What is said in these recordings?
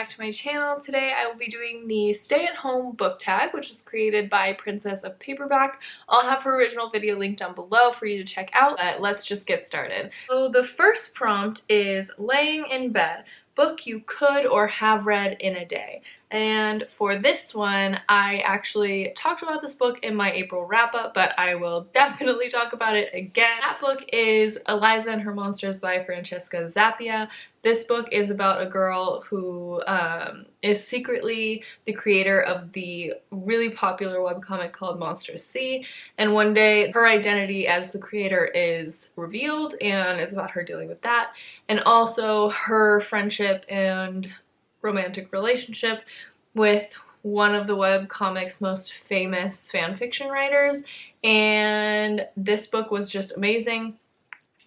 back to my channel. Today I will be doing the stay-at-home book tag, which is created by Princess of Paperback. I'll have her original video linked down below for you to check out, but let's just get started. So the first prompt is laying in bed, book you could or have read in a day. And for this one, I actually talked about this book in my April wrap-up, but I will definitely talk about it again. That book is Eliza and Her Monsters by Francesca Zappia. This book is about a girl who is secretly the creator of the really popular webcomic called Monsters C, and one day her identity as the creator is revealed, and it's about her dealing with that, and also her friendship and romantic relationship with one of the webcomic's most famous fanfiction writers, and this book was just amazing.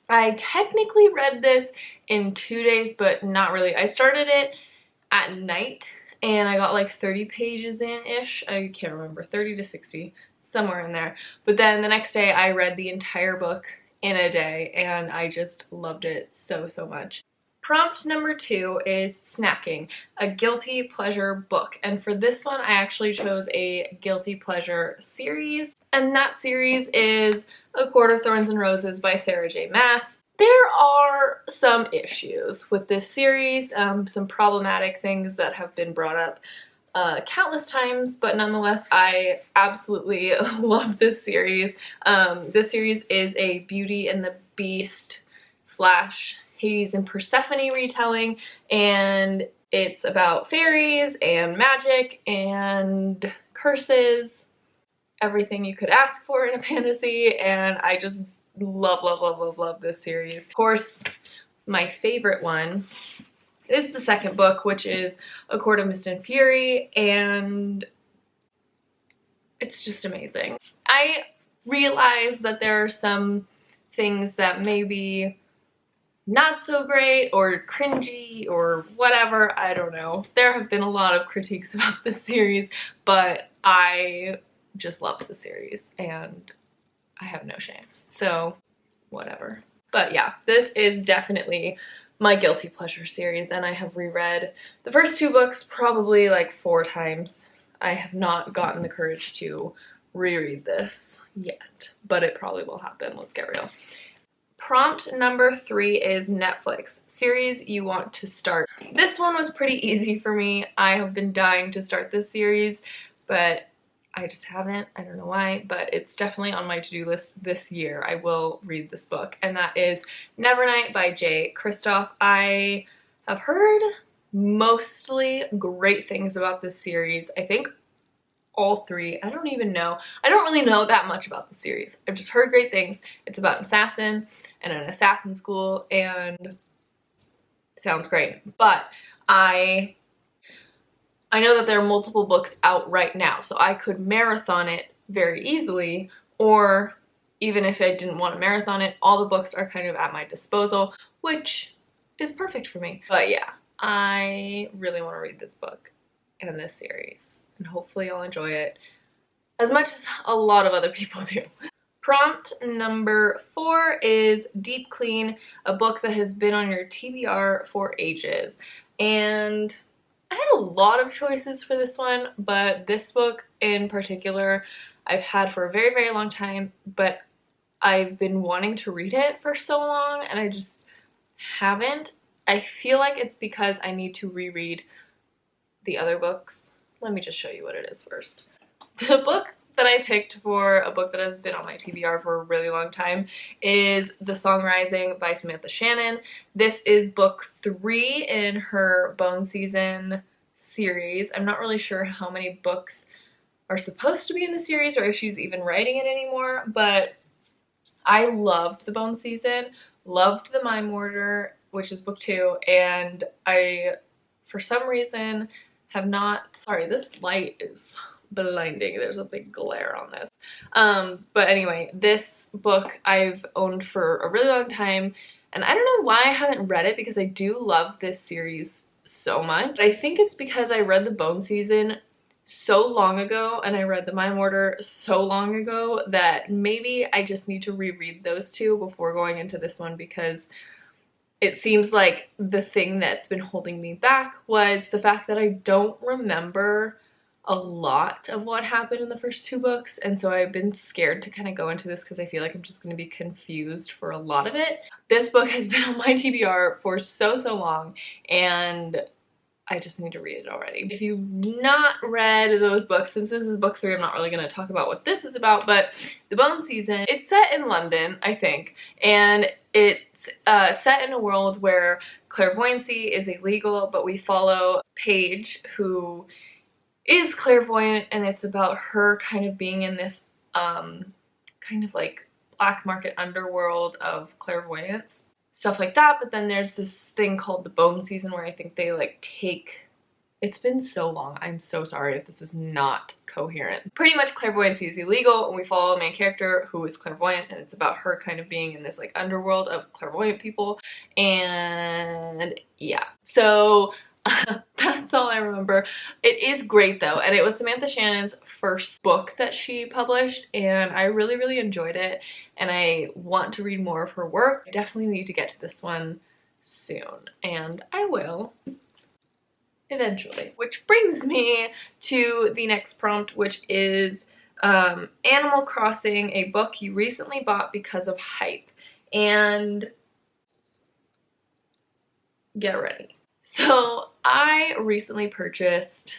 I technically read this in 2 days, but not really. I started it at night and I got like 30 pages in-ish. I can't remember, 30 to 60, somewhere in there. But then the next day I read the entire book in a day and I just loved it so much. Prompt number 2 is snacking, a guilty pleasure book. And for this one, I actually chose a guilty pleasure series. And that series is A Court of Thorns and Roses by Sarah J. Maas. There are some issues with this series, some problematic things that have been brought up countless times, but nonetheless, I absolutely love this series. This series is a Beauty and the Beast slash Hades and Persephone retelling, and it's about fairies and magic and curses, everything you could ask for in a fantasy, and I just love this series. Of course, my favorite one is the second book, which is A Court of Mist and Fury, and it's just amazing. I realize that there are some things that maybe not so great or cringy or whatever, I don't know. There have been a lot of critiques about this series, but I just love the series and I have no shame. So whatever. But yeah, this is definitely my guilty pleasure series, and I have reread the first 2 books probably like 4 times. I have not gotten the courage to reread this yet, but it probably will happen. Let's get real. Prompt number 3 is Netflix, series you want to start. This one was pretty easy for me. I have been dying to start this series, but I just haven't. I don't know why, but it's definitely on my to-do list this year. I will read this book, and that is Nevernight by Jay Kristoff. I have heard mostly great things about this series. I think all 3. I don't even know. I don't really know that much about the series. I've just heard great things. It's about an assassin and an assassin school, and sounds great. But I know that there are multiple books out right now, so I could marathon it very easily, or even if I didn't want to marathon it, all the books are kind of at my disposal, which is perfect for me. But yeah, I really want to read this book and this series, and hopefully I'll enjoy it as much as a lot of other people do. Prompt number 4 is Deep Clean, a book that has been on your TBR for ages. And I had a lot of choices for this one, but this book in particular I've had for a very long time, but I've been wanting to read it for so long and I just haven't. I feel like it's because I need to reread the other books. Let me just show you what it is first. The book that I picked for a book that has been on my TBR for a really long time is The Song Rising by Samantha Shannon. This is book 3 in her Bone Season series. I'm not really sure how many books are supposed to be in the series or if she's even writing it anymore, but I loved the Bone Season, loved the Mime Order, which is book 2, and I, for some reason, have not, sorry, this light is blinding. There's a big glare on this. But anyway, this book I've owned for a really long time, and I don't know why I haven't read it because I do love this series so much. I think it's because I read the Bone Season so long ago and I read the Mime Order so long ago that maybe I just need to reread those 2 before going into this one, because it seems like the thing that's been holding me back was the fact that I don't remember a lot of what happened in the first two books, and so I've been scared to kind of go into this because I feel like I'm just going to be confused for a lot of it. This book has been on my TBR for so long, and I just need to read it already. If you've not read those books, since this is book 3, I'm not really going to talk about what this is about, but The Bone Season, it's set in London, I think, and it's set in a world where clairvoyancy is illegal, but we follow Paige, who is clairvoyant, and it's about her kind of being in this kind of like black market underworld of clairvoyance, stuff like that. But then there's this thing called the Bone Season where I think they like take, it's been so long, I'm so sorry if this is not coherent. Pretty much clairvoyancy is illegal, and we follow a main character who is clairvoyant, and it's about her kind of being in this like underworld of clairvoyant people. And yeah, so that's all I remember. It is great though, and it was Samantha Shannon's first book that she published, and I really enjoyed it, and I want to read more of her work. I definitely need to get to this one soon, and I will eventually. Which brings me to the next prompt, which is Animal Crossing, a book you recently bought because of hype. And get ready. So I recently purchased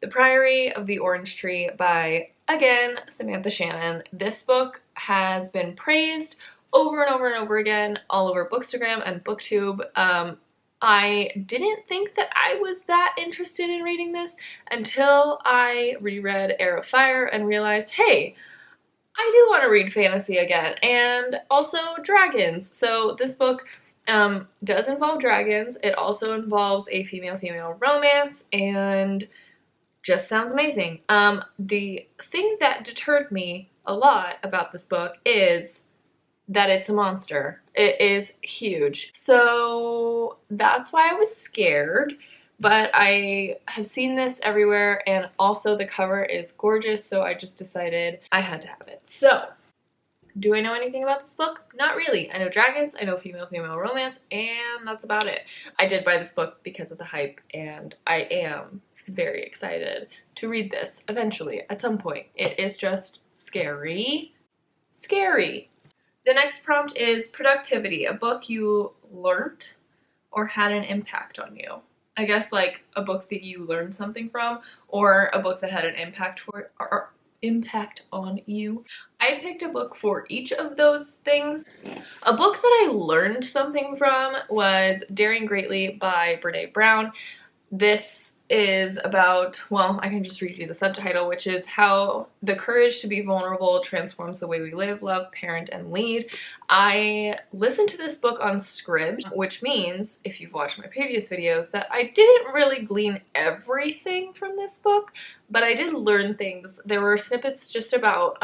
The Priory of the Orange Tree by, again, Samantha Shannon. This book has been praised over and over again all over Bookstagram and BookTube. I didn't think that I was that interested in reading this until I reread Heir of Fire and realized, hey, I do want to read fantasy again, and also dragons. So this book does involve dragons. It also involves a female-female romance, and just sounds amazing. The thing that deterred me a lot about this book is that it's a monster. It is huge. So that's why I was scared, but I have seen this everywhere, and also the cover is gorgeous, so I just decided I had to have it. So, do I know anything about this book? Not really. I know dragons, I know female-female romance, and that's about it. I did buy this book because of the hype, and I am very excited to read this eventually at some point. It is just scary. Scary. The next prompt is productivity, a book you learned or had an impact on you. I guess like a book that you learned something from, or a book that had an impact on you. I picked a book for each of those things. A book that I learned something from was Daring Greatly by Brené Brown. This is about, well, I can just read you the subtitle, which is How the Courage to be Vulnerable Transforms the Way We Live, Love, Parent, and Lead. I listened to this book on Scribd, which means, if you've watched my previous videos, that I didn't really glean everything from this book, but I did learn things. There were snippets just about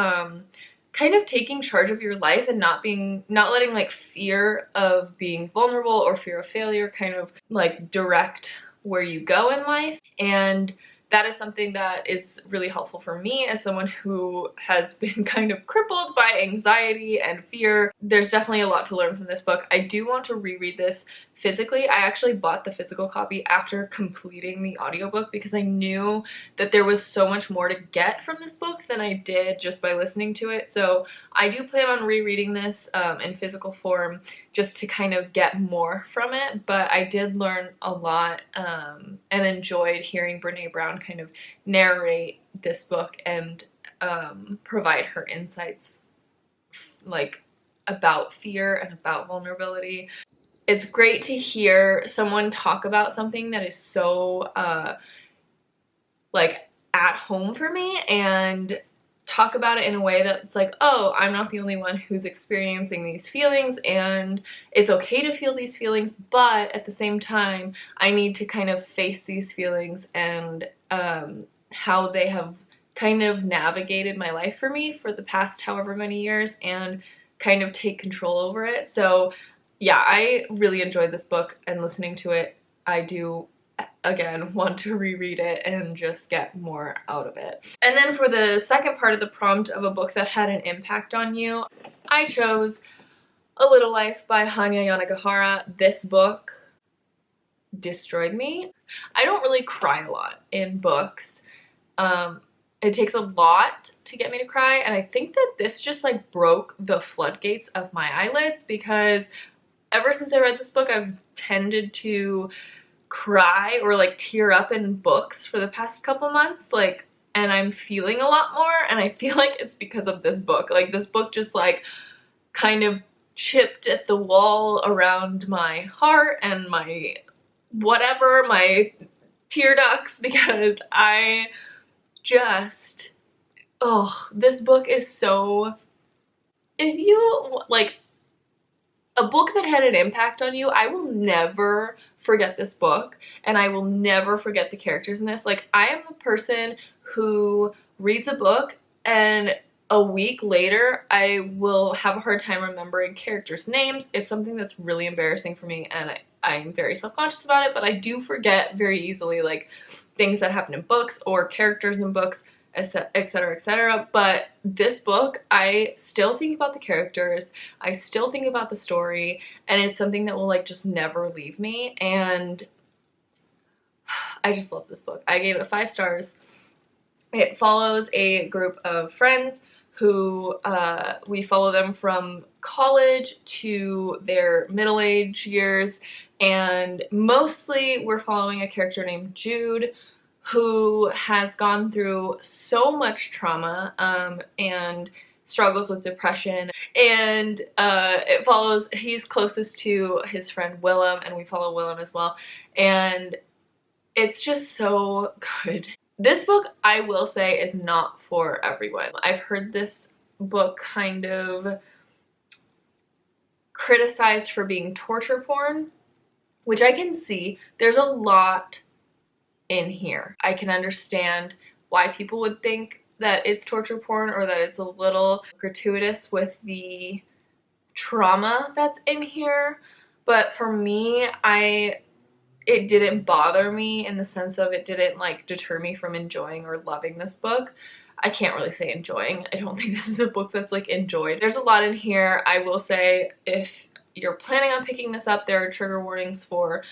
kind of taking charge of your life and not letting like fear of being vulnerable or fear of failure kind of like direct where you go in life, and that is something that is really helpful for me as someone who has been kind of crippled by anxiety and fear. There's definitely a lot to learn from this book. I do want to reread this physically. I actually bought the physical copy after completing the audiobook because I knew that there was so much more to get from this book than I did just by listening to it. So I do plan on rereading this in physical form just to kind of get more from it, but I did learn a lot and enjoyed hearing Brené Brown kind of narrate this book and provide her insights like about fear and about vulnerability. It's great to hear someone talk about something that is so like at home for me, and talk about it in a way that's like, oh, I'm not the only one who's experiencing these feelings, and it's okay to feel these feelings, but at the same time I need to kind of face these feelings and how they have kind of navigated my life for me for the past however many years, and kind of take control over it. So yeah, I really enjoyed this book, and listening to it, I do, again, want to reread it and just get more out of it. And then for the second part of the prompt of a book that had an impact on you, I chose A Little Life by Hanya Yanagihara. This book destroyed me. I don't really cry a lot in books. It takes a lot to get me to cry, and I think that this just like broke the floodgates of my eyelids, because ever since I read this book, I've tended to cry or like tear up in books for the past couple months, like, and I'm feeling a lot more, and I feel like it's because of this book. Like, this book just like kind of chipped at the wall around my heart and my whatever, my tear ducts, because I just, oh, this book is so, if you like a book that had an impact on you, I will never forget this book, and I will never forget the characters in this. Like, I am a person who reads a book and a week later I will have a hard time remembering characters' names. It's something that's really embarrassing for me, and I'm very self-conscious about it, but I do forget very easily, like, things that happen in books or characters in books, etc, etc. But this book, I still think about the characters, I still think about the story, and it's something that will like just never leave me, and I just love this book. I gave it 5 stars. It follows a group of friends who we follow them from college to their middle-age years, and mostly we're following a character named Jude, who has gone through so much trauma and struggles with depression, and it follows, he's closest to his friend Willem, and we follow Willem as well, and it's just so good. This book, I will say, is not for everyone. I've heard this book kind of criticized for being torture porn, which I can see. There's a lot in here. I can understand why people would think that it's torture porn, or that it's a little gratuitous with the trauma that's in here, but for me, it didn't bother me in the sense of it didn't like deter me from enjoying or loving this book. I can't really say enjoying. I don't think this is a book that's like enjoyed. There's a lot in here. I will say, if you're planning on picking this up, there are trigger warnings for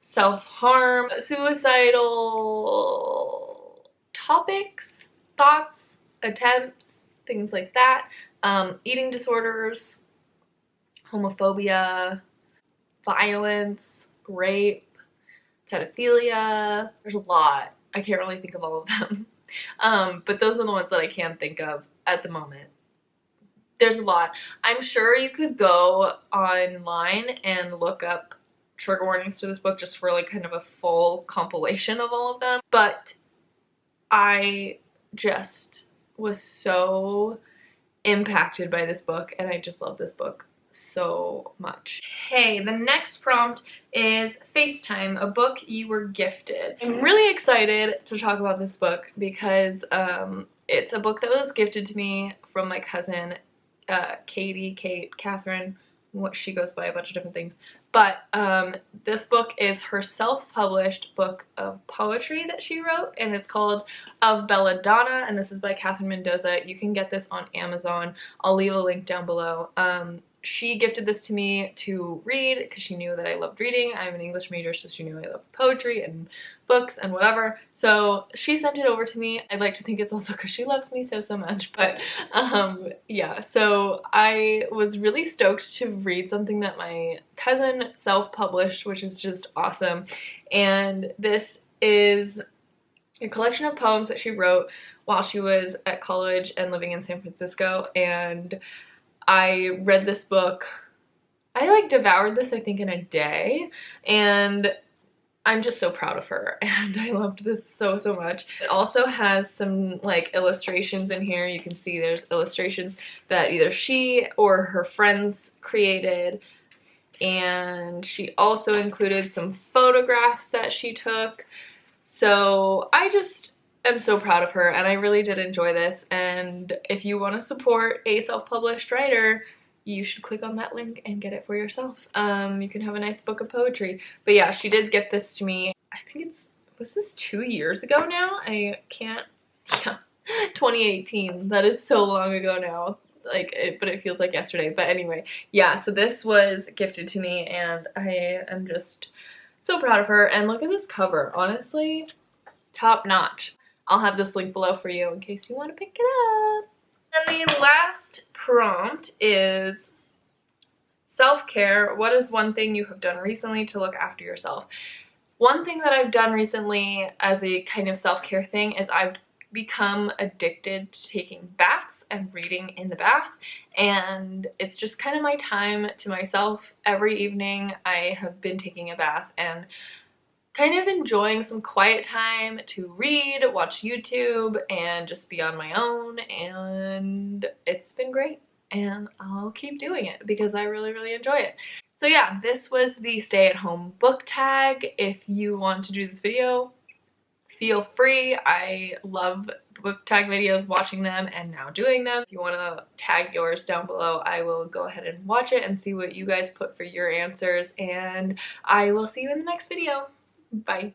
self-harm, suicidal topics, thoughts, attempts, things like that, eating disorders, homophobia, violence, rape, pedophilia. There's a lot. I can't really think of all of them. But those are the ones that I can think of at the moment. There's a lot. I'm sure you could go online and look up trigger warnings to this book just for like kind of a full compilation of all of them. But I just was so impacted by this book, and I just love this book so much. Hey, the next prompt is Facetime, a book you were gifted. I'm really excited to talk about this book because it's a book that was gifted to me from my cousin Catherine. What she goes by a bunch of different things, but this book is her self-published book of poetry that she wrote, and it's called Of Belladonna, and this is by Catherine Mendoza. You can get this on Amazon. I'll leave a link down below. She gifted this to me to read because she knew that I loved reading. I'm an English major, so she knew I loved poetry and books and whatever. So she sent it over to me. I'd like to think it's also because she loves me so much, but yeah. So I was really stoked to read something that my cousin self-published, which is just awesome. And this is a collection of poems that she wrote while she was at college and living in San Francisco, and I read this book. I like devoured this, I think, in a day, and I'm just so proud of her, and I loved this so much. It also has some like illustrations in here. You can see there's illustrations that either she or her friends created, and she also included some photographs that she took. So I just am so proud of her, and I really did enjoy this, and if you want to support a self-published writer, you should click on that link and get it for yourself. You can have a nice book of poetry. But yeah, she did gift this to me. I think was this 2 years ago now? I can't, yeah, 2018. That is so long ago now. but it feels like yesterday. But anyway, yeah, so this was gifted to me and I am just so proud of her. And look at this cover, honestly, top notch. I'll have this link below for you in case you want to pick it up. And the last prompt is self-care. What is one thing you have done recently to look after yourself? One thing that I've done recently as a kind of self-care thing is I've become addicted to taking baths and reading in the bath, and it's just kind of my time to myself. Every evening I have been taking a bath and kind of enjoying some quiet time to read, watch YouTube, and just be on my own, and it's been great. And I'll keep doing it because I really enjoy it. So yeah, this was the stay-at-home book tag. If you want to do this video, feel free. I love book tag videos, watching them and now doing them. If you want to tag yours down below, I will go ahead and watch it and see what you guys put for your answers, and I will see you in the next video. Bye.